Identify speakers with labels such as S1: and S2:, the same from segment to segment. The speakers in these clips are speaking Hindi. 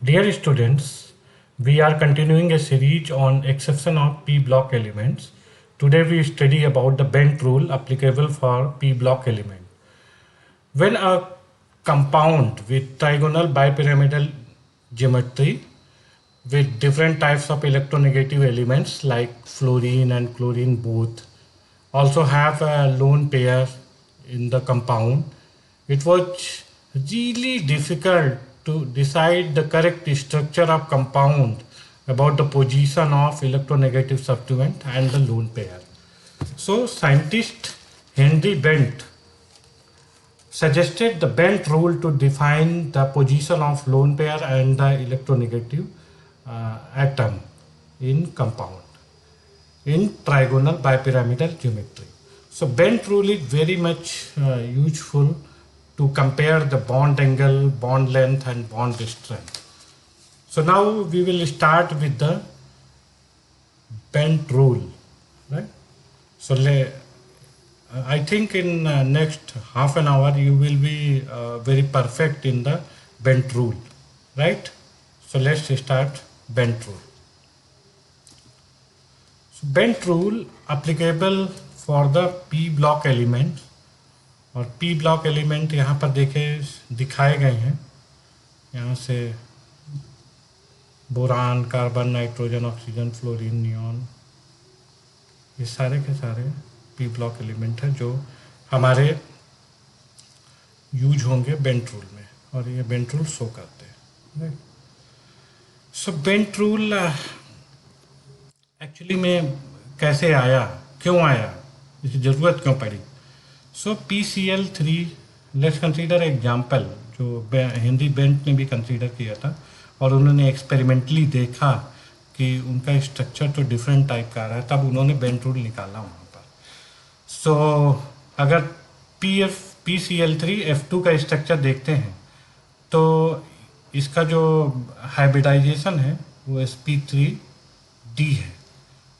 S1: Dear students, we are continuing a series on exception of p-block elements. Today we study about the bent rule applicable for p-block element. When a compound with trigonal bipyramidal geometry with different types of electronegative elements like fluorine and chlorine both also have a lone pair in the compound, it was really difficult to decide the correct structure of compound about the position of electronegative substituent and the lone pair. So scientist Henry Bent suggested the Bent rule to define the position of lone pair and the electronegative atom in compound in trigonal bipyramidal geometry. So Bent rule is very much useful to compare the bond angle, bond length and bond strength. So now we will start with the Bent rule, right? So I think in next half an hour you will be very perfect in the Bent rule, right? So let's start Bent rule. So Bent rule applicable for the p block element, और p ब्लॉक एलिमेंट यहाँ पर देखें दिखाए गए हैं. यहाँ से boron, carbon, nitrogen, oxygen, fluorine, neon, ये सारे के सारे p ब्लॉक एलिमेंट हैं जो हमारे यूज होंगे बेंट रूल में, और ये बेंट रूल शो करते हैं. सो बेंट रूल एक्चुअली में कैसे आया, क्यों आया, इसकी ज़रूरत क्यों पड़ी. सो PCl3, लेट्स कंसीडर एग्जाम्पल जो हेनरी बेंट ने भी कंसीडर किया था, और उन्होंने एक्सपेरिमेंटली देखा कि उनका स्ट्रक्चर तो डिफरेंट टाइप का आ रहा है, तब उन्होंने बेंट रूल निकाला वहाँ पर. सो अगर PCl3F2 का स्ट्रक्चर देखते हैं तो इसका जो हाइब्रिडाइजेशन है वो sp3d है,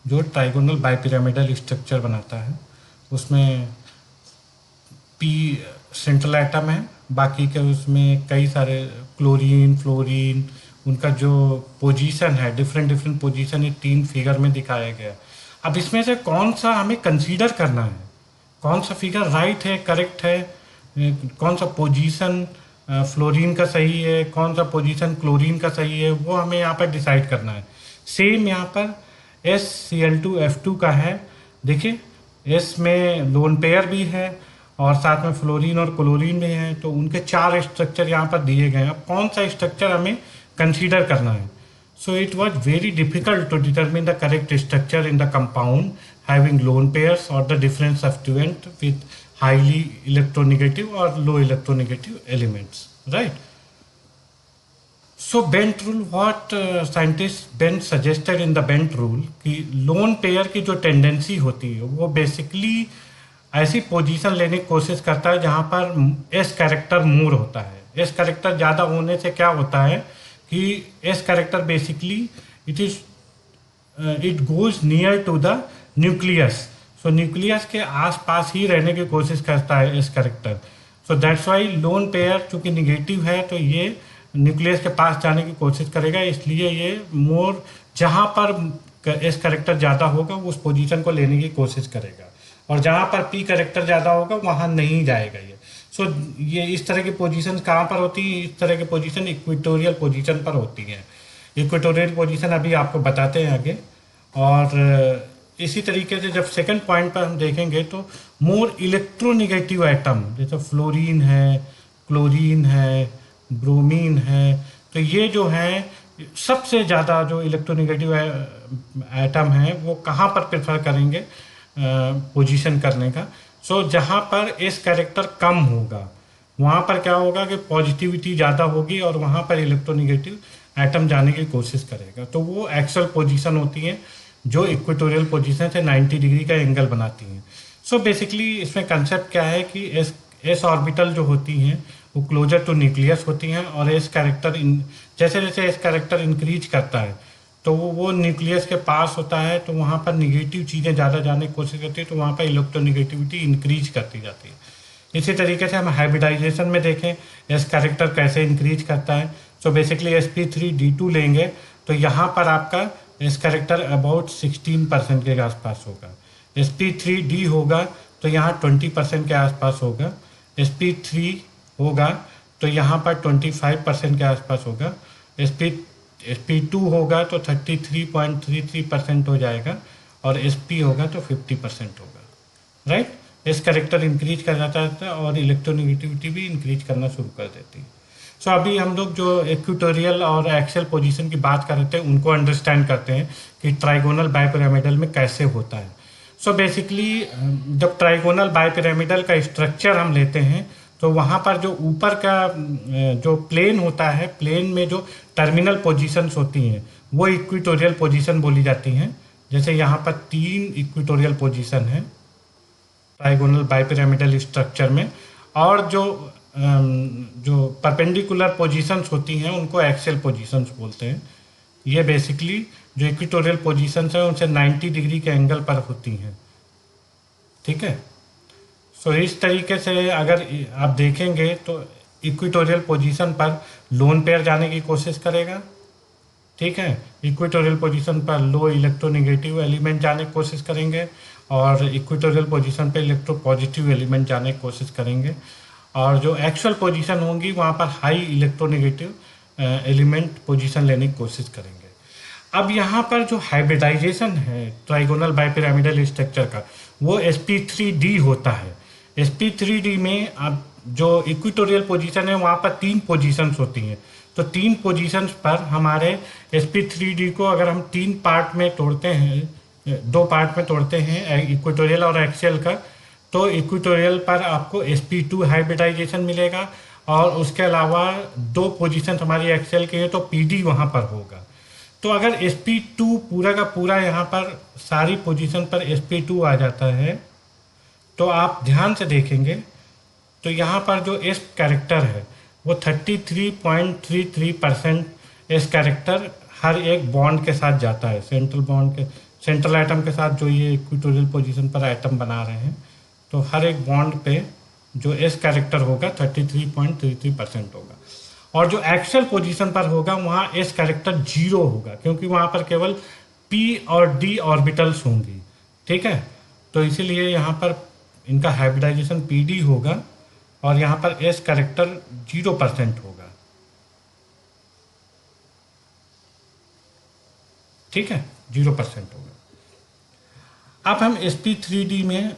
S1: जो ट्राइगोनल बाइपिरामिडल स्ट्रक्चर बनाता है. उसमें P सेंट्रल एटम है, बाकी के उसमें कई सारे क्लोरीन, फ्लोरीन, उनका जो पोजीशन है डिफरेंट पोजीशन ये 3 फिगर में दिखाया गया. अब इसमें से कौन सा हमें कंसीडर करना है, कौन सा फिगर राइट है, करेक्ट है, कौन सा पोजीशन फ्लोरीन का सही है, कौन सा पोजीशन क्लोरीन का सही है, वो हमें यहाँ पर डिसाइड करना है. सेम यहाँ पर SCl2F2 का है. देखिए S में लोन पेयर भी है और साथ में फ्लोरीन और क्लोरीन भी है, तो उनके 4 स्ट्रक्चर यहाँ पर दिए गए हैं. अब कौन सा स्ट्रक्चर हमें कंसीडर करना है. So it was very difficult to determine the correct structure in the compound having lone pairs और the different substituent with highly electronegative और low electronegative elements, right. So Bent rule, what scientist Bent suggested in the Bent rule कि लोन पेयर की जो टेंडेंसी होती है वो बेसिकली ऐसी पोजीशन लेने की कोशिश करता है जहाँ पर एस कैरेक्टर मोर होता है. एस कैरेक्टर ज़्यादा होने से क्या होता है कि S character basically it goes near to the nucleus. So nucleus के आसपास ही रहने की कोशिश करता है S character. So that's why lone pair चूँकि निगेटिव है तो ये न्यूक्लियस के पास जाने की कोशिश करेगा, इसलिए ये मोर जहाँ पर एस कैरेक्टर ज़्यादा होगा उस पोजीशन को लेने की कोशिश करेगा, और जहाँ पर पी कैरेक्टर ज़्यादा होगा वहाँ नहीं जाएगा ये. सो ये इस तरह की पोजीशन कहाँ पर होती है, इस तरह की पोजीशन इक्वेटोरियल पोजीशन पर होती है. इक्वेटोरियल पोजीशन अभी आपको बताते हैं आगे. और इसी तरीके से जब सेकंड पॉइंट पर हम देखेंगे तो मोर इलेक्ट्रोनेगेटिव आइटम जैसे फ्लोरीन है, क्लोरीन है, ब्रोमीन है, तो ये जो है सबसे ज़्यादा जो इलेक्ट्रोनेगेटिव आइटम है वो कहाँ पर प्रेफर करेंगे पोजीशन करने का. सो जहाँ पर एस कैरेक्टर कम होगा वहाँ पर क्या होगा कि पॉजिटिविटी ज़्यादा होगी और वहाँ पर इलेक्ट्रोनेगेटिव एटम जाने की कोशिश करेगा. तो वो एक्चुअल पोजीशन होती है जो इक्वेटोरियल पोजीशन से 90 डिग्री का एंगल बनाती हैं. सो बेसिकली इसमें कंसेप्ट क्या है कि एस ऑर्बिटल जो होती हैं वो क्लोजर टू न्यूक्लियस होती हैं, और एस कैरेक्टर जैसे जैसे एस कैरेक्टर इंक्रीज करता है तो वो न्यूक्लियस के पास होता है, तो वहाँ पर निगेटिव चीज़ें ज़्यादा जाने की कोशिश करती है, तो वहाँ पर इलेक्ट्रोनेगेटिविटी इंक्रीज करती जाती है. इसी तरीके से हम हाइब्रिडाइजेशन में देखें एस कैरेक्टर कैसे इंक्रीज करता है. सो बेसिकली sp3d2 लेंगे तो यहाँ पर आपका एस कैरेक्टर अबाउट 16% के आसपास होगा। sp3d होगा तो यहाँ 20% के आसपास होगा। sp3 होगा तो यहाँ पर 25% के आसपास होगा। sp2 होगा तो 33.33% हो जाएगा और sp होगा तो 50% होगा, राइट। एस कैरेक्टर इंक्रीज कर जाता है और इलेक्ट्रोनेगेटिविटी भी इंक्रीज करना शुरू कर देती है। सो अभी हम लोग जो इक्वेटोरियल और एक्सियल पोजीशन की बात कर रहे थे उनको अंडरस्टैंड करते हैं कि ट्राइगोनल बाइपिरामिडल में कैसे होता है। सो बेसिकली जब ट्राइगोनल बाइपिरामिडल का स्ट्रक्चर हम लेते हैं तो वहाँ पर जो ऊपर का जो प्लेन होता है, प्लेन में जो टर्मिनल पोजीशंस होती हैं वो इक्वेटोरियल पोजीशन बोली जाती हैं। जैसे यहाँ पर 3 इक्वेटोरियल पोजीशन है ट्राइगोनल बाइपिरामिडल स्ट्रक्चर में, और जो परपेंडिकुलर पोजीशंस होती हैं उनको एक्सियल पोजीशंस बोलते हैं। ये बेसिकली जो इक्वेटोरियल पोजीशंस हैं उनसे 90 डिग्री के एंगल पर होती हैं, ठीक है। सो इस तरीके से अगर आप देखेंगे तो इक्वेटोरियल पोजीशन पर लोन पेयर जाने की कोशिश करेगा, ठीक है। इक्वेटोरियल पोजीशन पर लो इलेक्ट्रोनेगेटिव एलिमेंट जाने की कोशिश करेंगे और इक्वेटोरियल पोजीशन पर इलेक्ट्रो पॉजिटिव एलिमेंट जाने की कोशिश करेंगे, और जो एक्चुअल पोजीशन होंगी वहाँ पर हाई इलेक्ट्रोनेगेटिव एलिमेंट पोजीशन लेने की कोशिश करेंगे। अब यहाँ पर जो हाइब्रिडाइजेशन है ट्राइगोनल बाइपिरामिडल स्ट्रक्चर का वो sp3d होता है। sp3d में अब जो इक्वेटोरियल पोजीशन है वहाँ पर 3 पोजीशंस होती हैं, तो 3 पोजीशंस पर हमारे sp3d को अगर हम 3 पार्ट में तोड़ते हैं, 2 पार्ट में तोड़ते हैं इक्वेटोरियल और एक्सियल का, तो इक्वेटोरियल पर आपको sp2 हाइब्रिडाइजेशन मिलेगा और उसके अलावा 2 पोजीशन हमारी एक्सियल के हैं तो pd वहाँ पर होगा। तो अगर sp2 पूरा का पूरा यहाँ पर सारी पोजीशन पर sp2 आ जाता है तो आप ध्यान से देखेंगे तो यहाँ पर जो s कैरेक्टर है वो 33.33% एस कैरेक्टर हर एक बॉन्ड के साथ जाता है, सेंट्रल बॉन्ड के सेंट्रल एटम के साथ जो ये इक्वेटोरियल पोजीशन पर एटम बना रहे हैं, तो हर एक बॉन्ड पे जो एस कैरेक्टर होगा 33.33% होगा। और जो एक्सियल पोजीशन पर होगा वहाँ एस कैरेक्टर 0 होगा, क्योंकि वहाँ पर केवल p और d ऑर्बिटल्स होंगी, ठीक है। तो इसीलिए यहाँ पर इनका हाइब्रिडाइजेशन pd होगा और यहाँ पर एस कैरेक्टर 0% होगा, ठीक है, 0% होगा। अब हम sp3d में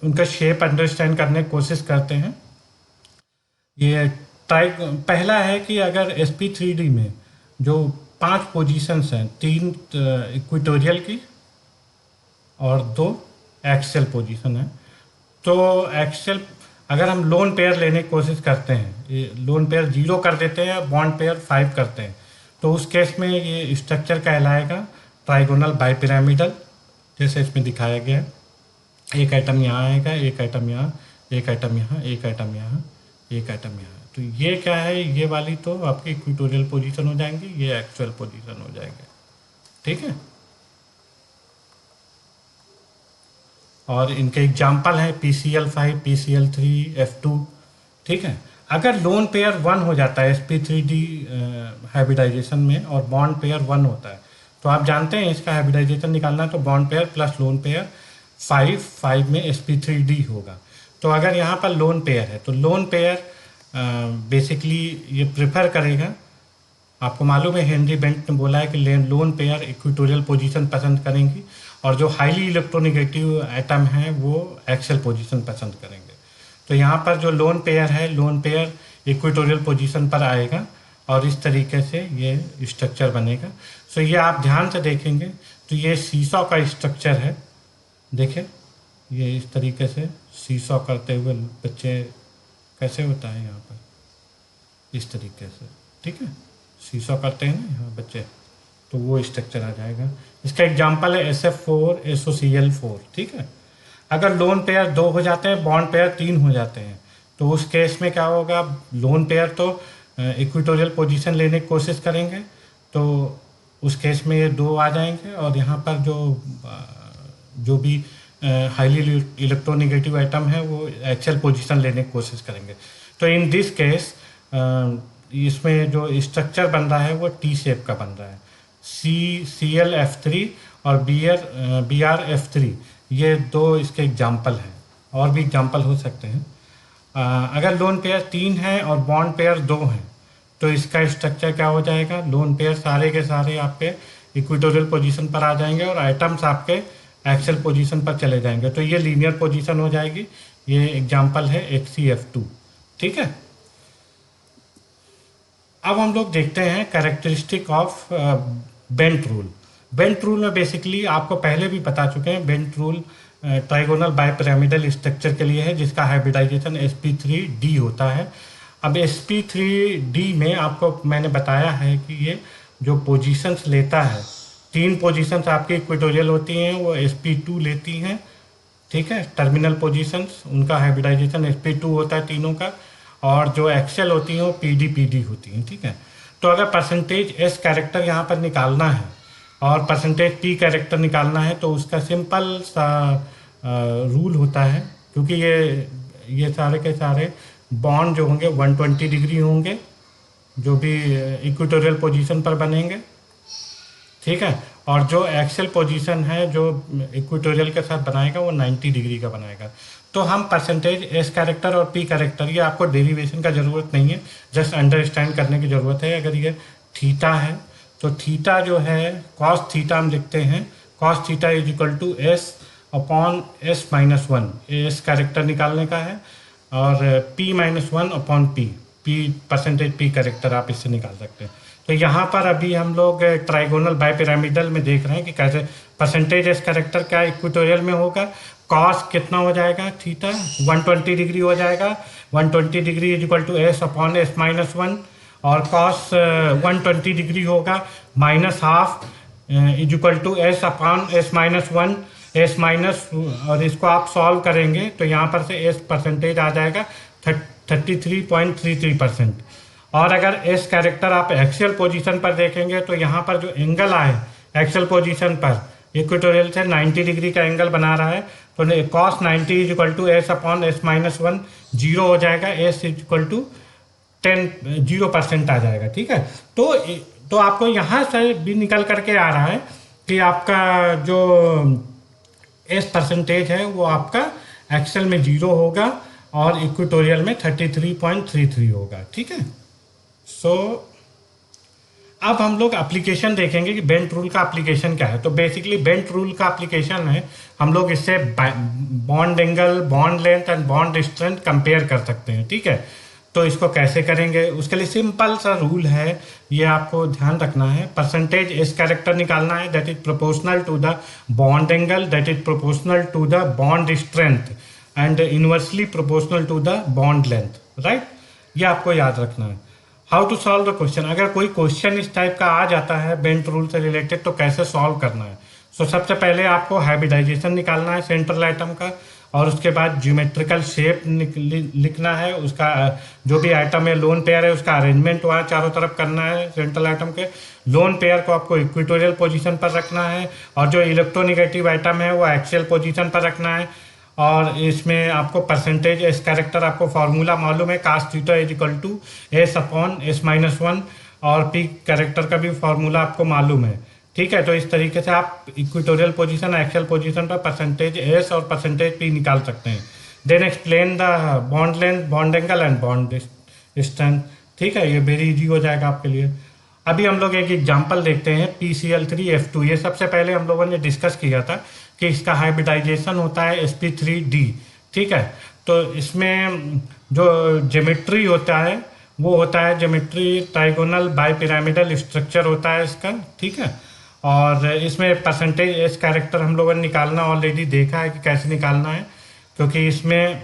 S1: उनका शेप अंडरस्टैंड करने की कोशिश करते हैं। ये पहला है कि अगर sp3d में जो 5 पोजीशंस हैं, 3 इक्वेटोरियल की और 2 एक्सियल पोजीशन है, तो एक्सियल अगर हम लोन पेयर लेने की कोशिश करते हैं, लोन पेयर 0 कर देते हैं, बॉन्ड पेयर 5 करते हैं, तो उस केस में ये स्ट्रक्चर कहलाएगा ट्राइगोनल बाइपिरामिडल, जैसे इसमें दिखाया गया है। एक आइटम यहाँ आएगा, एक आइटम यहाँ, एक आइटम यहाँ, एक आइटम यहाँ, एक आइटम यहाँ। तो ये क्या है, ये वाली तो आपकी इक्वेटोरियल पोजीशन हो जाएंगी, ये एक्चुअल पोजीशन हो जाएंगे, ठीक है। और इनके एग्जाम्पल हैं PCl5, PCl3, F2, ठीक है। अगर लोन पेयर 1 हो जाता है sp3d हाइब्रिडाइजेशन में और बॉन्ड पेयर 1 होता है, तो आप जानते हैं इसका हाइब्रिडाइजेशन निकालना है तो bond pair plus lone pair 5 में sp3d होगा। तो अगर यहाँ पर लोन पेयर है तो लोन पेयर बेसिकली ये प्रेफर करेगा, आपको मालूम है हेनरी बेंट ने बोला है कि लोन पेयर इक्वेटोरियल पोजीशन पसंद करेंगी और जो हाईली इलेक्ट्रोनेगेटिव एटम हैं वो एक्सियल पोजीशन पसंद करेंगे। तो यहाँ पर जो लोन पेयर है, लोन पेयर इक्वेटोरियल पोजीशन पर आएगा और इस तरीके से ये स्ट्रक्चर बनेगा। सो ये आप ध्यान से देखेंगे तो ये सीसॉ का स्ट्रक्चर है, देखें ये इस तरीके से सीसॉ करते हुए बच्चे कैसे होता है यहाँ पर इस तरीके से, ठीक है, सीसॉ करते हैं ना यहाँ बच्चे, तो वो स्ट्रक्चर आ जाएगा। इसका एग्जांपल है SF4 SOCl4, ठीक है। अगर लोन पेयर 2 हो जाते हैं, बॉन्ड पेयर 3 हो जाते हैं, तो उस केस में क्या होगा, लोन पेयर तो इक्वेटोरियल पोजीशन लेने की कोशिश करेंगे, तो उस केस में ये 2 आ जाएंगे और यहाँ पर जो भी हाईली इलेक्ट्रोनेगेटिव आइटम है वो एक्सियल पोजीशन लेने की कोशिश करेंगे। तो इन दिस केस इसमें जो स्ट्रक्चर बन रहा है वो टी शेप का बन रहा है। ClF3 और BrF3, ये दो इसके एग्जाम्पल हैं, और भी एग्जाम्पल हो सकते हैं। अगर लोन पेयर 3 है और बॉन्ड पेयर 2 हैं तो इसका स्ट्रक्चर क्या हो जाएगा, लोन पेयर सारे के सारे आपके इक्वेटोरियल पोजीशन पर आ जाएंगे और आइटम्स आपके एक्सेल पोजीशन पर चले जाएंगे, तो ये लीनियर पोजीशन हो जाएगी। ये एग्जाम्पल है HCF2, ठीक है। अब हम लोग देखते हैं characteristic of bent rule. Bent rule में बेसिकली आपको पहले भी बता चुके हैं, bent rule trigonal bipyramidal structure के लिए है जिसका हाइब्रिडाइजेशन sp3d होता है। अब sp3d में आपको मैंने बताया है कि ये जो पोजीशंस लेता है, 3 पोजीशंस आपकी इक्वेटोरियल होती हैं, वो sp2 लेती हैं, ठीक है। टर्मिनल पोजीशंस उनका हाइब्रिडाइजेशन sp2 होता है तीनों का, और जो एक्सेल होती हैं वो pd होती हैं, ठीक है। तो अगर परसेंटेज s कैरेक्टर यहाँ पर निकालना है और परसेंटेज p कैरेक्टर निकालना है तो उसका सिंपल सा रूल होता है, क्योंकि ये सारे के सारे बॉन्ड जो होंगे 120 डिग्री होंगे, जो भी इक्वेटोरियल पोजीशन पर बनेंगे, ठीक है। और जो एक्सेल पोजीशन है जो इक्वेटोरियल के साथ बनाएगा वो 90 डिग्री का बनाएगा। तो हम परसेंटेज एस कैरेक्टर और पी कैरेक्टर, ये आपको डेरिवेशन का ज़रूरत नहीं है, जस्ट अंडरस्टैंड करने की ज़रूरत है। अगर ये थीटा है तो थीटा जो है कॉस थीटा हम लिखते हैं, cos theta is equal to S upon S minus 1, S character निकालने का है, और p minus 1 upon p percentage p character आप इससे निकाल सकते हैं। तो यहाँ पर अभी हम लोग ट्राइगोनल बाइपिरामिडल में देख रहे हैं कि कैसे परसेंटेज एस कैरेक्टर क्या इक्वेटोरियल में होगा, कॉस कितना हो जाएगा, थीटा 120 डिग्री हो जाएगा, 120 degree is equal to S upon S minus 1, और कॉस 120 डिग्री होगा minus half is equal to S upon S minus 1, S minus, और इसको आप सॉल्व करेंगे तो यहाँ पर से एस परसेंटेज आ जाएगा 33.33%। और अगर एस कैरेक्टर आप एक्सेल पोजीशन पर देखेंगे तो यहाँ पर जो एंगल आए एक्सेल पोजीशन पर इक्वेटोरियल से 90 डिग्री का एंगल बना रहा है, तो cos 90 is equal to S upon S minus 1, 0 हो जाएगा, एस इज इक्वल टू 0% आ जाएगा, ठीक है। तो आपको यहाँ से भी निकल करके आ रहा है कि आपका जो एस परसेंटेज है वो आपका एक्सेल में 0 होगा और इक्वेटोरियल में 33.33 होगा, ठीक है। अब हम लोग एप्लीकेशन देखेंगे कि बेंट रूल का एप्लीकेशन क्या है। तो बेसिकली बेंट रूल का एप्लीकेशन है, हम लोग इससे bond angle, bond length and bond strength compare कर सकते हैं, ठीक है। तो इसको कैसे करेंगे, उसके लिए सिंपल सा रूल है, ये आपको ध्यान रखना है। परसेंटेज एस कैरेक्टर निकालना है, that is proportional to the bond angle, that is proportional to the bond strength and inversely proportional to the bond length, right. ये आपको याद रखना है। How to solve the question, अगर कोई क्वेश्चन इस टाइप का आ जाता है बेंट रूल से रिलेटेड तो कैसे सॉल्व करना है। सो सबसे पहले आपको हाइब्रिडाइजेशन निकालना है सेंट्रल आइटम का, और उसके बाद ज्योमेट्रिकल शेप लिखना है, उसका जो भी आइटम है लोन पेयर है उसका अरेंजमेंट वहाँ चारों तरफ करना है सेंट्रल आइटम के। लोन पेयर को आपको इक्वेटोरियल पोजीशन पर रखना है, और जो इलेक्ट्रोनिगेटिव आइटम है वो एक्सियल पोजीशन पर रखना है। और इसमें आपको परसेंटेज एस कैरेक्टर आपको फार्मूला मालूम है, cos theta is equal to S upon S minus 1, और पी कैरेक्टर का भी फार्मूला आपको मालूम है, ठीक है। तो इस तरीके से आप इक्वेटोरियल पोजीशन, एक्सेल पोजीशन पर परसेंटेज एस और परसेंटेज पी निकाल सकते हैं। Then explain the bond length, bond angle and bond strength, ठीक है। ये वेरी इजी हो जाएगा आपके लिए। अभी हम लोग एक एग्जांपल देखते हैं PCl3F2। ये सबसे पहले हम लोगों ने डिस्कस किया था कि इसका हाइब्रिडाइजेशन होता है sp3d, ठीक है। तो इसमें जो ज्योमेट्री होता है वो होता है ज्योमेट्री ट्राइगोनल बाइपिरामिडल स्ट्रक्चर होता है इसका, ठीक है। और इसमें परसेंटेज एस कैरेक्टर हम लोगों ने निकालना ऑलरेडी देखा है कि कैसे निकालना है, क्योंकि इसमें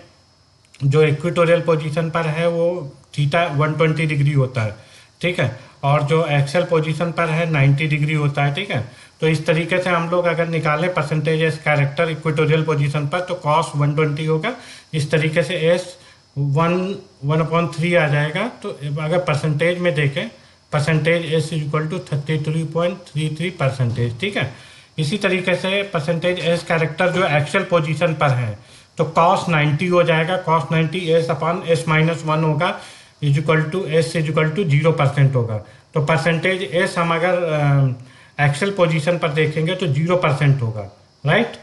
S1: जो इक्वेटोरियल पोजीशन पर है वो थीटा 120 डिग्री होता है, ठीक है, और जो एक्सेल पोजीशन पर है 90 डिग्री होता है, ठीक है। तो इस तरीके से हम लोग अगर निकालें percentage S character equatorial position पर तो कॉस 120 होगा, इस तरीके से एस 1/3 आ जाएगा। तो अगर परसेंटेज में देखें percentage S is equal to 33.33%, ठीक है। इसी तरीके से परसेंटेज एस कैरेक्टर जो एक्सेल पोजीशन पर है तो कॉस 90 हो जाएगा, cos 90 S upon S minus 1 होगा, is equal to S is equal to 0% होगा। तो परसेंटेज एस हम अगर एक्सेल पोजीशन पर देखेंगे तो 0% होगा, राइट।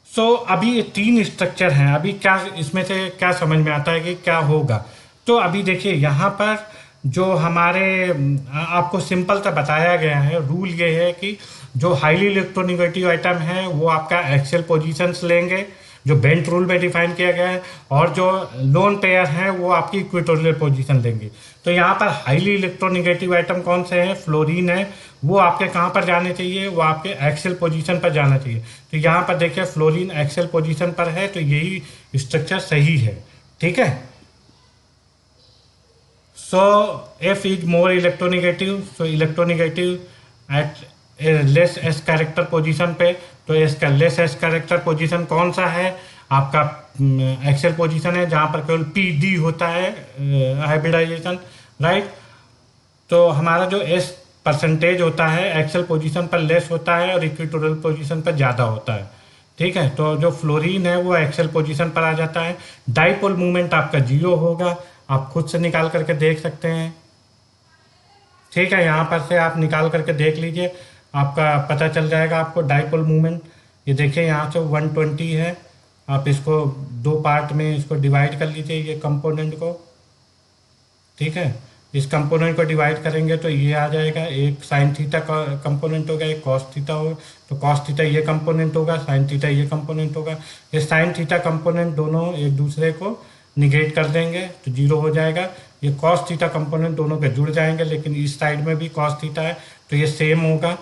S1: सो अभी ये 3 स्ट्रक्चर हैं, अभी क्या इसमें से क्या समझ में आता है कि क्या होगा। तो अभी देखिए यहाँ पर जो हमारे आपको सिंपल सा बताया गया है, रूल ये है कि जो हाईली इलेक्ट्रोनिगेटिव आइटम है वो आपका एक्सेल पोजीशंस लेंगे, जो बेंट रूल में डिफाइन किया गया है, और जो लोन पेयर हैं वो आपकी इक्वेटोरियल पोजीशन लेंगे। तो यहाँ पर हाईली इलेक्ट्रोनिगेटिव आइटम कौन से हैं, फ्लोरीन है, वो आपके कहाँ पर जाने चाहिए, वो आपके एक्सेल पोजीशन पर जाना चाहिए। तो यहाँ पर देखिए फ्लोरीन एक्सेल पोजीशन पर है, तो यही स्ट्रक्चर सही है, ठीक है। So F is more electronegative, so electronegative at less s character position पे। तो इसका लेस एस कैरेक्टर पोजीशन कौन सा है, आपका एक्सेल पोजीशन है, जहाँ पर केवल पी डी होता है हाइब्रिडाइजेशन, राइट। तो हमारा जो एस परसेंटेज होता है एक्सेल पोजीशन पर लेस होता है और इक्वेटोरियल पोजीशन पर ज़्यादा होता है, ठीक है। तो जो फ्लोरीन है वो एक्सेल पोजीशन पर आ जाता है। डाइपोल मूवमेंट आपका 0 होगा, आप खुद से निकाल करके देख सकते हैं, ठीक है। यहाँ पर से आप निकाल करके देख लीजिए, आपका पता चल जाएगा आपको डाइपोल मूवमेंट। ये देखिए यहाँ से 120 है, आप इसको 2 पार्ट में इसको डिवाइड कर लीजिए ये कंपोनेंट को, ठीक है। इस कंपोनेंट को डिवाइड करेंगे तो ये आ जाएगा, एक साइन थीटा का कंपोनेंट होगा, एक कॉस थीटा होगा। तो कॉस थीटा ये कंपोनेंट होगा, साइन थीटा ये कंपोनेंट होगा। ये साइन थीटा कंपोनेंट दोनों एक दूसरे को निगेट कर देंगे तो 0 हो जाएगा। ये कॉस थीटा कंपोनेंट दोनों के जुड़ जाएंगे, लेकिन इस साइड में भी कॉस थीटा है तो ये सेम होगा,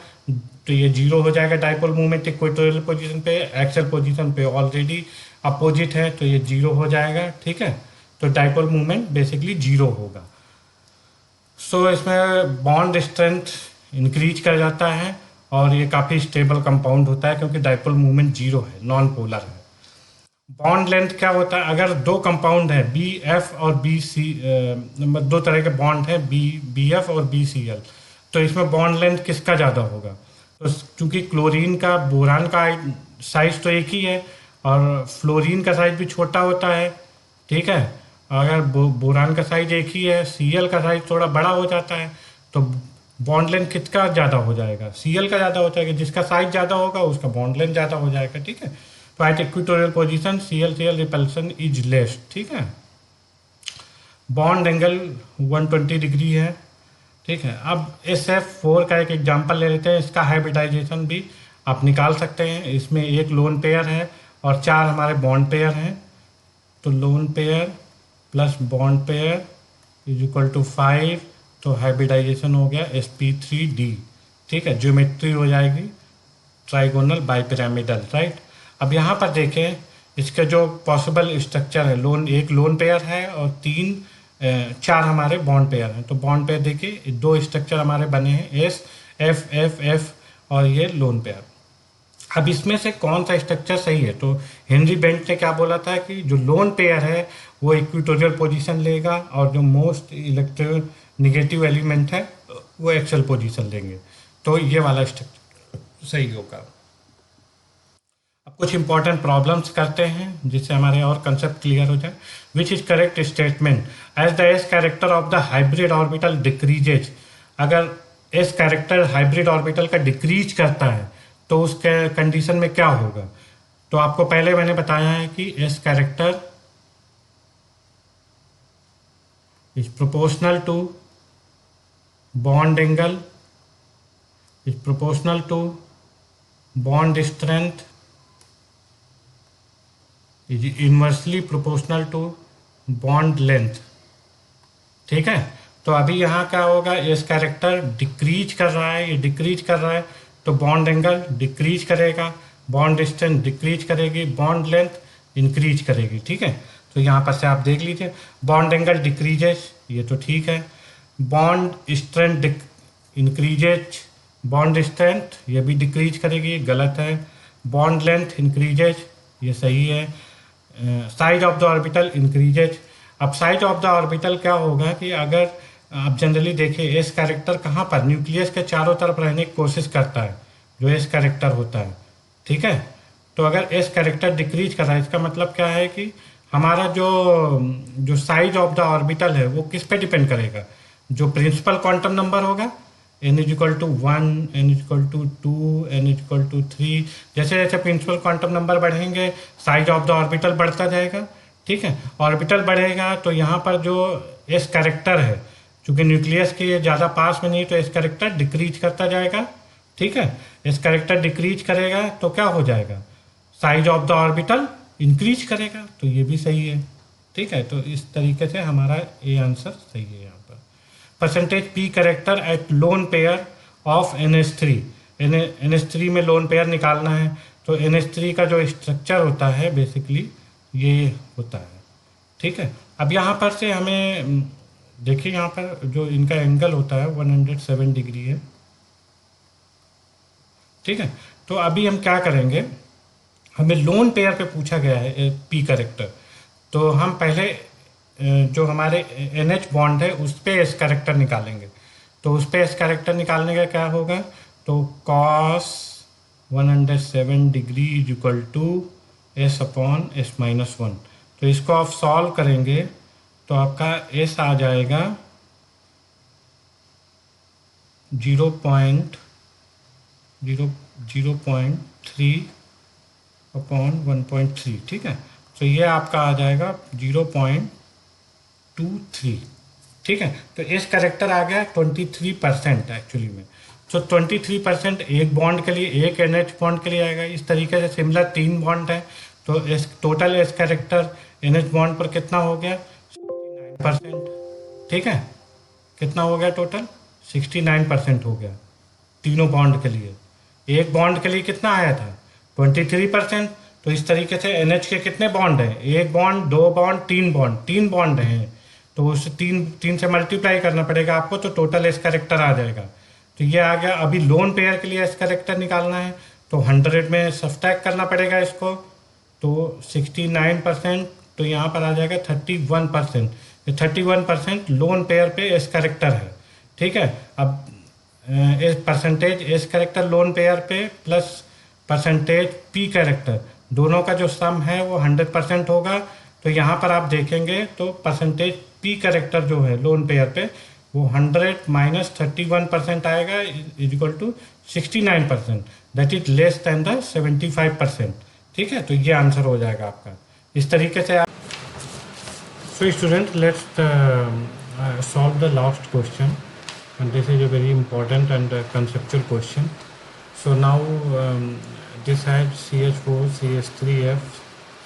S1: तो ये 0 हो जाएगा। डाइपोल मूवमेंट इक्वेटोरियल पोजीशन पे, एक्सेल पोजीशन पे ऑलरेडी अपोजिट है तो ये 0 हो जाएगा, ठीक है। तो डाइपोल मूवमेंट बेसिकली 0 होगा। सो इसमें बॉन्ड स्ट्रेंथ इंक्रीज कर जाता है और ये काफ़ी स्टेबल कंपाउंड होता है क्योंकि डाइपोल मूवमेंट 0 है, नॉन पोलर है। बॉन्ड लेंथ क्या होता है, अगर 2 कंपाउंड है बी एफ और बी सी, 2 तरह के बॉन्ड है बी एफ और बी सी एल, तो इसमें बॉन्ड लेंथ किसका ज़्यादा होगा। तो चूंकि क्लोरीन का बोरान का साइज तो एक ही है और फ्लोरीन का साइज भी छोटा होता है, ठीक है। अगर बोरान का साइज एक ही है, सी एल का साइज थोड़ा बड़ा हो जाता है, तो बॉन्ड लेंथ किसका ज़्यादा हो जाएगा, सी एल का ज़्यादा हो जाएगा। जिसका साइज ज़्यादा होगा उसका बॉन्ड लेंथ ज़्यादा हो जाएगा, ठीक है। तो at equatorial position C L repulsion is less, ठीक है। बॉन्ड एंगल 120 डिग्री है, ठीक है। अब SF4 का एक एग्जांपल ले लेते हैं, इसका हाइब्रिडाइजेशन भी आप निकाल सकते हैं। इसमें एक लोन पेयर है और 4 हमारे बॉन्ड पेयर हैं, तो lone pair plus bond pair is equal to 5, तो हाइब्रिडाइजेशन हो गया sp3d, ठीक है। ज्योमेट्री हो जाएगी ट्राइगोनल बाइपिरामिडल, राइट। अब यहाँ पर देखें इसके जो पॉसिबल स्ट्रक्चर है, एक लोन पेयर है और 4 हमारे बॉन्ड पेयर हैं। तो बॉन्ड पेयर देखिए 2 स्ट्रक्चर हमारे बने हैं, एस एफ एफ एफ और ये लोन पेयर। अब इसमें से कौन सा स्ट्रक्चर सही है, तो हेनरी बेंट ने क्या बोला था कि जो लोन पेयर है वो इक्वेटोरियल पोजीशन लेगा और जो मोस्ट इलेक्ट्रोनिगेटिव एलिमेंट है वो एक्सेल पोजीशन लेंगे, तो ये वाला स्ट्रक्चर सही होगा। अब कुछ इंपॉर्टेंट प्रॉब्लम्स करते हैं जिससे हमारे और कंसेप्ट क्लियर हो जाए। Which is correct statement, as the S character of the hybrid orbital decreases. अगर एस कैरेक्टर हाइब्रिड ऑर्बिटल का डिक्रीज करता है तो उस कंडीशन में क्या होगा। तो आपको पहले मैंने बताया है कि S character is proportional to bond angle, is proportional to bond strength, is inversely proportional to bond length, ठीक है। तो अभी यहाँ क्या होगा, एस कैरेक्टर डिक्रीज कर रहा है, ये डिक्रीज कर रहा है तो बॉन्ड एंगल डिक्रीज करेगा, बॉन्ड स्ट्रेंथ डिक्रीज करेगी, बॉन्ड लेंथ इंक्रीज करेगी, ठीक है। तो यहाँ पर से आप देख लीजिए बॉन्ड एंगल डिक्रीजेज, ये तो ठीक है। Bond strength increases, bond strength ये भी डिक्रीज करेगी, गलत है। बॉन्ड लेंथ इंक्रीजेज, ये सही है। Size of the orbital increases. अब साइज ऑफ द ऑर्बिटल क्या होगा कि अगर आप जनरली देखिए एस कैरेक्टर कहाँ पर, न्यूक्लियस के चारों तरफ रहने की कोशिश करता है जो एस कैरेक्टर होता है, ठीक है। तो अगर एस कैरेक्टर डिक्रीज कर रहा है इसका मतलब क्या है कि हमारा जो जो साइज ऑफ द ऑर्बिटल है वो किस पे डिपेंड करेगा, जो प्रिंसिपल क्वांटम नंबर होगा n is equal to 1, n is equal to 2, n is equal to 3, जैसे जैसे प्रिंसिपल क्वांटम नंबर बढ़ेंगे साइज ऑफ द ऑर्बिटल बढ़ता जाएगा। ठीक है, ऑर्बिटल बढ़ेगा तो यहाँ पर जो एस कैरेक्टर है, चूंकि न्यूक्लियस के ज़्यादा पास में नहीं तो एस कैरेक्टर डिक्रीज करता जाएगा। ठीक है, एस कैरेक्टर डिक्रीज करेगा तो क्या हो जाएगा, size of the orbital increase करेगा, तो ये भी सही है। ठीक है, तो इस तरीके से हमारा ए आंसर सही है यहाँ पर। Percentage P character at lone pair of N S three, N S three में लोन पेयर निकालना है, तो एन एस थ्री का जो स्ट्रक्चर होता है बेसिकली ये होता है। ठीक है, अब यहाँ पर से हमें देखिए यहाँ पर जो इनका एंगल होता है 107 डिग्री है। ठीक है, तो अभी हम क्या करेंगे, हमें लोन पेयर पे पूछा गया है पी करेक्टर, तो हम पहले जो हमारे एन एच बॉन्ड है उस पर एस करेक्टर निकालेंगे। तो उस पर एस करेक्टर निकालने का क्या होगा, तो cos 107 degree is equal to S upon S minus 1। तो इसको आप सॉल्व करेंगे तो आपका एस आ जाएगा 0.3 अपॉन 1.3। ठीक है, तो ये आपका आ जाएगा 0.23। ठीक है, तो इस करेक्टर आ गया 23% एक्चुअली में। तो 23% एक बॉन्ड के लिए, एक एन एच बॉन्ड के लिए आएगा। इस तरीके से सिमिलर 3 बॉन्ड है, तो इस total S character N H bond पर कितना हो गया 69%। ठीक है, कितना हो गया टोटल 69% हो गया तीनों बॉन्ड के लिए। एक बॉन्ड के लिए कितना आया था 23%। तो इस तरीके से NH के कितने बॉन्ड हैं, एक बॉन्ड, दो बॉन्ड, तीन बॉन्ड हैं, तो उस तीन से मल्टीप्लाई करना पड़ेगा आपको, तो टोटल एस करेक्टर आ जाएगा। तो ये आ गया। अभी लोन पेयर के लिए एस करेक्टर निकालना है, तो 100 में सब्सट्रैक्ट करना पड़ेगा इसको, तो 69%, तो यहाँ पर आ जाएगा 31%। 31% लोन पेयर पे एस करेक्टर है। ठीक है, अब percentage S character lone pair पे प्लस परसेंटेज पी कैरेक्टर, दोनों का जो सम है वो 100% होगा। तो यहाँ पर आप देखेंगे तो परसेंटेज पी कैरेक्टर जो है लोन पेयर पे वो 100 माइनस 31% आएगा is equal to 69%, that is less than the 75%। ठीक है, तो ये आंसर हो जाएगा आपका इस तरीके से। So student, let's solve the last question, and this is a very important and conceptual question. So now this has CH4, CH3F,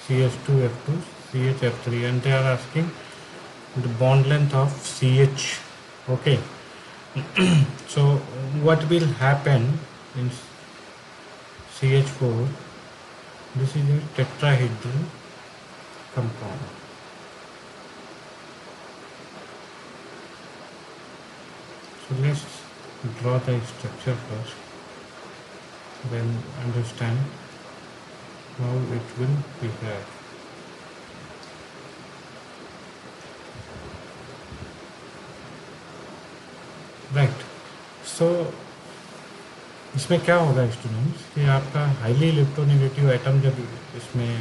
S1: CH2F2, CHF3, and they are asking the bond length of CH. Okay. So what will happen in CH4? This is a tetrahedral compound. So let's draw the structure first, then understand how it will behave. Right. So इसमें क्या होगा स्टूडेंट्स कि आपका हाईली इलेक्ट्रोनेगेटिव एटम जब इसमें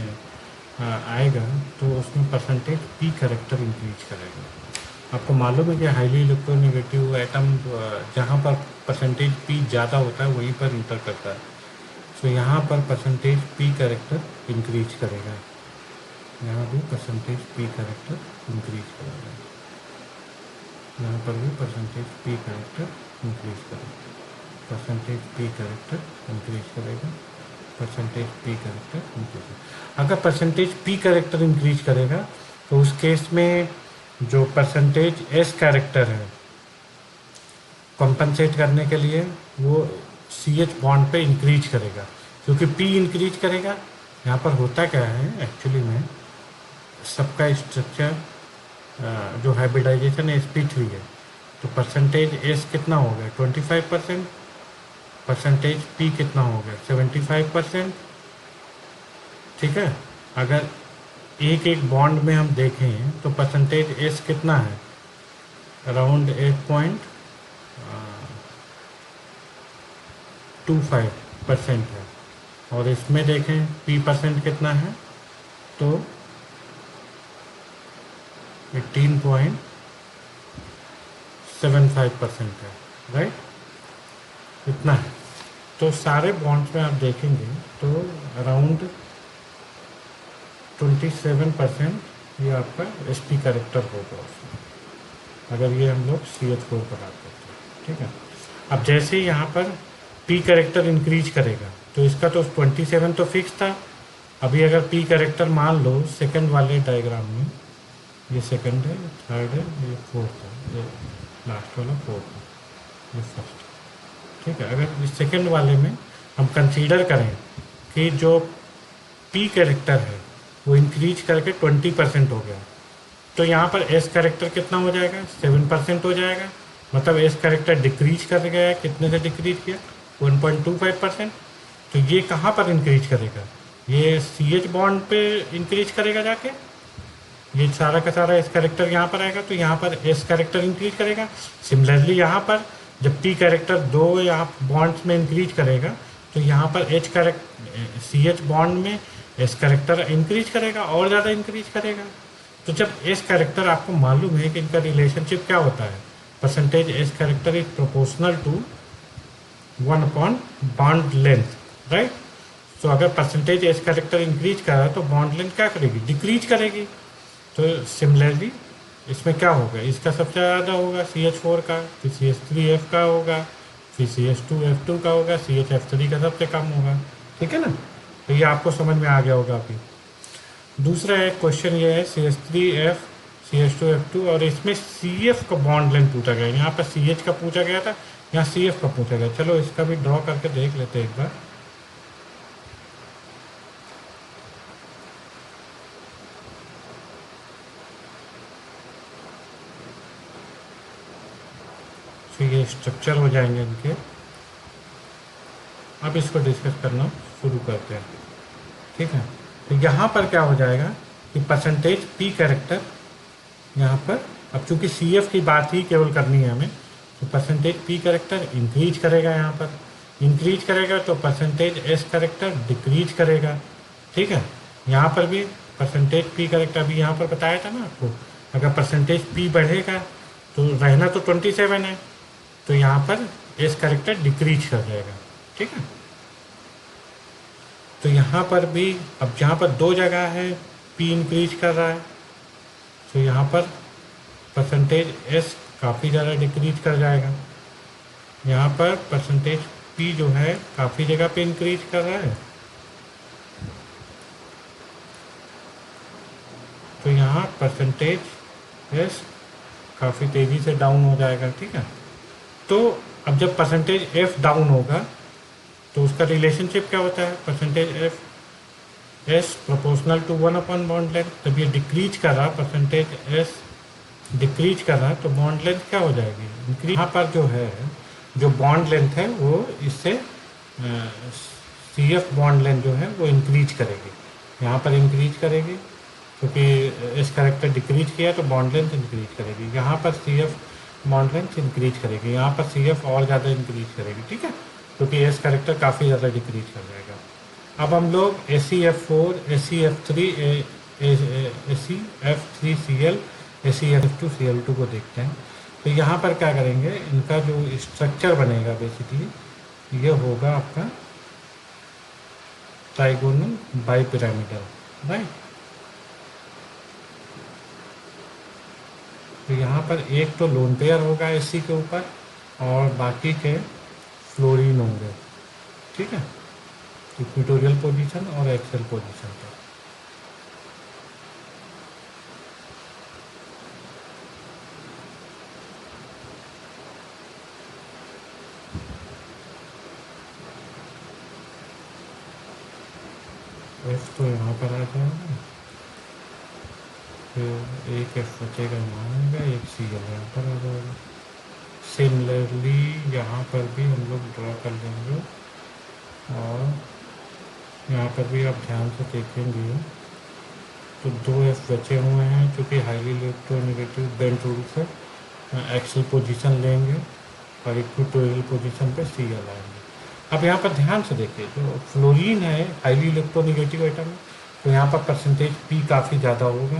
S1: आएगा तो उसमें परसेंटेज पी कैरेक्टर इंक्रीज करेगा। आपको मालूम है कि हाईली इलेक्ट्रोनेगेटिव एटम जहाँ पर परसेंटेज पी ज़्यादा होता है वहीं पर इंटर करता है। सो यहाँ पर परसेंटेज पी कैरेक्टर इंक्रीज करेगा, यहाँ भी परसेंटेज पी कैरेक्टर इंक्रीज करेगा, यहाँ पर भी परसेंटेज पी कैरेक्टर इंक्रीज करेगा, परसेंटेज पी कैरेक्टर इंक्रीज करेगा, परसेंटेज पी कैरेक्टर इंक्रीज। अगर परसेंटेज पी कैरेक्टर इंक्रीज करेगा तो उस केस में जो परसेंटेज एस कैरेक्टर है कॉम्पनसेट करने के लिए वो सी एच बॉन्ड पे इंक्रीज करेगा, क्योंकि पी इंक्रीज करेगा। यहाँ पर होता क्या है एक्चुअली में, सबका स्ट्रक्चर जो हाइब्रिडाइजेशन sp3 है, तो परसेंटेज एस कितना हो गया 25%, परसेंटेज पी कितना हो गया 75%। ठीक है, अगर एक एक बॉन्ड में हम देखें तो परसेंटेज एस कितना है अराउंड 8.25% है, और इसमें देखें पी परसेंट कितना है तो 18.75% है, राइट, इतना है। तो सारे बॉन्ड्स में आप देखेंगे तो अराउंड 27% ये आपका SP कैरेक्टर होगा उसमें, अगर ये हम लोग CH4 पर आते हैं, ठीक है। अब जैसे ही यहाँ पर P कैरेक्टर इंक्रीज करेगा तो इसका तो 27 तो फिक्स था। अभी अगर P कैरेक्टर मान लो सेकंड वाले डायग्राम में, ये सेकंड है, थर्ड है, ये फोर्थ है, ये लास्ट वाला फोर्थ है, ये फर्स्ट, ठीक है। अगर इस सेकंड वाले में हम कंसीडर करें कि जो P कैरेक्टर है वो इंक्रीज करके 20% हो गया, तो यहाँ पर S कैरेक्टर कितना हो जाएगा, 7% हो जाएगा। मतलब S कैरेक्टर डिक्रीज कर गया है, कितने से डिक्रीज किया, 1.25%। तो ये कहाँ पर इंक्रीज करेगा, ये CH बॉन्ड पे इंक्रीज करेगा जाके, ये सारा का सारा S कैरेक्टर यहाँ पर आएगा, तो यहाँ पर S कैरेक्टर इंक्रीज करेगा। सिमिलरली यहाँ पर जब P कैरेक्टर दो यहाँ बॉन्ड्स में इंक्रीज करेगा तो यहाँ पर H कैरेक्टर CH बॉन्ड में S कैरेक्टर इंक्रीज करेगा और ज़्यादा इंक्रीज करेगा। तो जब S कैरेक्टर आपको मालूम है कि इनका रिलेशनशिप क्या होता है, percentage S character is proportional to 1 bond length, right. तो अगर परसेंटेज S कैरेक्टर इंक्रीज कर रहा है तो बॉन्ड लेंथ क्या करेगी, डिक्रीज करेगी। तो सिमिलरली इसमें क्या होगा, इसका सबसे ज़्यादा होगा CH4 का, फिर CH3F का होगा, फिर CH2F2 का होगा, CHF3 का सबसे कम होगा, ठीक है ना। तो ये आपको समझ में आ गया होगा अभी। दूसरा एक क्वेश्चन ये है CH3F CH2F2 और इसमें CF का बॉन्ड लेंथ पूछा गया, यहाँ पर CH का पूछा गया था, यहाँ CF का पूछा गया। चलो इसका भी ड्रॉ करके देख लेते हैं एक बार। तो ये स्ट्रक्चर हो जाएंगे इनके। अब इसको डिस्कस करना शुरू करते हैं, ठीक है। तो यहाँ पर क्या हो जाएगा कि परसेंटेज P कैरेक्टर यहाँ पर, अब चूंकि CF की बात ही केवल करनी है हमें, तो परसेंटेज P कैरेक्टर इंक्रीज करेगा, यहाँ पर इंक्रीज करेगा तो परसेंटेज S कैरेक्टर डिक्रीज करेगा, ठीक है। यहाँ पर भी परसेंटेज P कैरेक्टर अभी यहाँ पर बताया था ना आपको, अगर परसेंटेज P बढ़ेगा तो रहना तो 27 है, तो यहाँ पर S कैरेक्टर डिक्रीज कर जाएगा, ठीक है। तो यहाँ पर भी अब जहाँ पर दो जगह है P इंक्रीज कर रहा है, तो यहाँ पर परसेंटेज S काफ़ी ज़्यादा डिक्रीज कर जाएगा। यहाँ पर परसेंटेज P जो है काफ़ी जगह पे इंक्रीज कर रहा है, तो यहाँ परसेंटेज S काफ़ी तेज़ी से डाउन हो जाएगा, ठीक है। तो अब जब परसेंटेज F डाउन होगा तो उसका रिलेशनशिप क्या होता है, percentage F S proportional to 1 bond length. जब ये डिक्रीज कर रहा, परसेंटेज S डिक्रीज कर रहा, तो बॉन्ड लेंथ क्या हो जाएगी, इंक्रीज। यहाँ पर जो है जो बॉन्ड लेंथ है वो इससे CF बॉन्ड लेंथ जो है वो इंक्रीज करेगी, यहाँ पर इंक्रीज करेगी, क्योंकि इस कैरेक्टर डिक्रीज किया तो बॉन्ड लेंथ इंक्रीज करेगी। यहाँ पर CF बॉन्ड लेंथ इंक्रीज करेगी, यहाँ पर CF और ज़्यादा इंक्रीज करेगी, ठीक है, क्योंकि S कैरेक्टर काफ़ी ज़्यादा डिक्रीज कर जाएगा। अब हम लोग SeF4 SeF3 SeF3Cl SeF2Cl2 को देखते हैं। तो यहाँ पर क्या करेंगे, इनका जो स्ट्रक्चर बनेगा बेसिकली ये होगा आपका ट्राइगोनल बाइपिरामिडल, राइट। तो यहाँ पर एक तो लोन पेयर होगा Sc के ऊपर और बाकी के फ्लोरीन होंगे, ठीक है, इक्वेटोरियल पोजीशन और एक्सेल पोजीशन पर। F तो यहाँ पर आ जाएगा, फिर एक F बचेगा यहाँ आएगा, एक Cl यहाँ पर आ जाएगा। सिमिलरली यहाँ पर भी हम लोग ड्रॉ कर लेंगे और यहाँ पर भी आप ध्यान से देखेंगे तो 2 F बचे हुए हैं, क्योंकि हाईली इलेक्ट्रोनेगेटिव बेंड रूल से एक्सेल पोजीशन लेंगे और इक्वेटोरियल पोजीशन पे Cl आएंगे। अब यहाँ पर ध्यान से देखिए, जो फ्लोरीन है हाईली इलेक्ट्रोनेगेटिव आइटम है, तो यहाँ पर परसेंटेज P काफ़ी ज़्यादा होगा,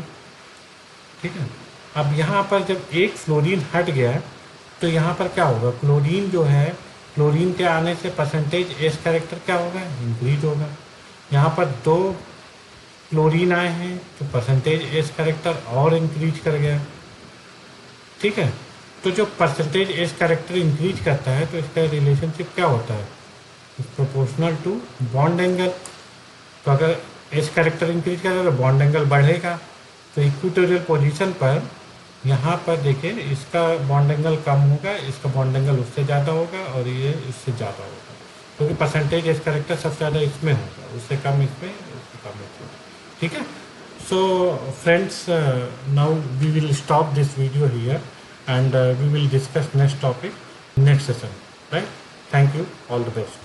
S1: ठीक है। अब यहाँ पर जब एक फ्लोरीन हट गया तो यहाँ पर क्या होगा, क्लोरीन जो है, क्लोरीन के आने से परसेंटेज एस कैरेक्टर क्या होगा, इंक्रीज होगा। यहाँ पर 2 क्लोरीन आए हैं तो परसेंटेज एस कैरेक्टर और इंक्रीज कर गया। ठीक है, तो जो परसेंटेज एस कैरेक्टर इंक्रीज करता है तो इसका रिलेशनशिप क्या होता है, is proportional to bond angle. तो अगर एस कैरेक्टर इंक्रीज करेगा तो बॉन्ड एंगल बढ़ेगा। तो इक्वेटोरियल पोजीशन पर यहाँ पर देखिए इसका बॉन्ड एंगल कम होगा, इसका बॉन्ड एंगल उससे ज़्यादा होगा और ये इससे ज़्यादा होगा, क्योंकि परसेंटेज एस कैरेक्टर सबसे ज़्यादा इसमें होगा, उससे कम इसमें, उससे कम इसमें। ठीक है, so friends, now we will stop this video here and we will discuss next topic next session, right? Thank you, all the best.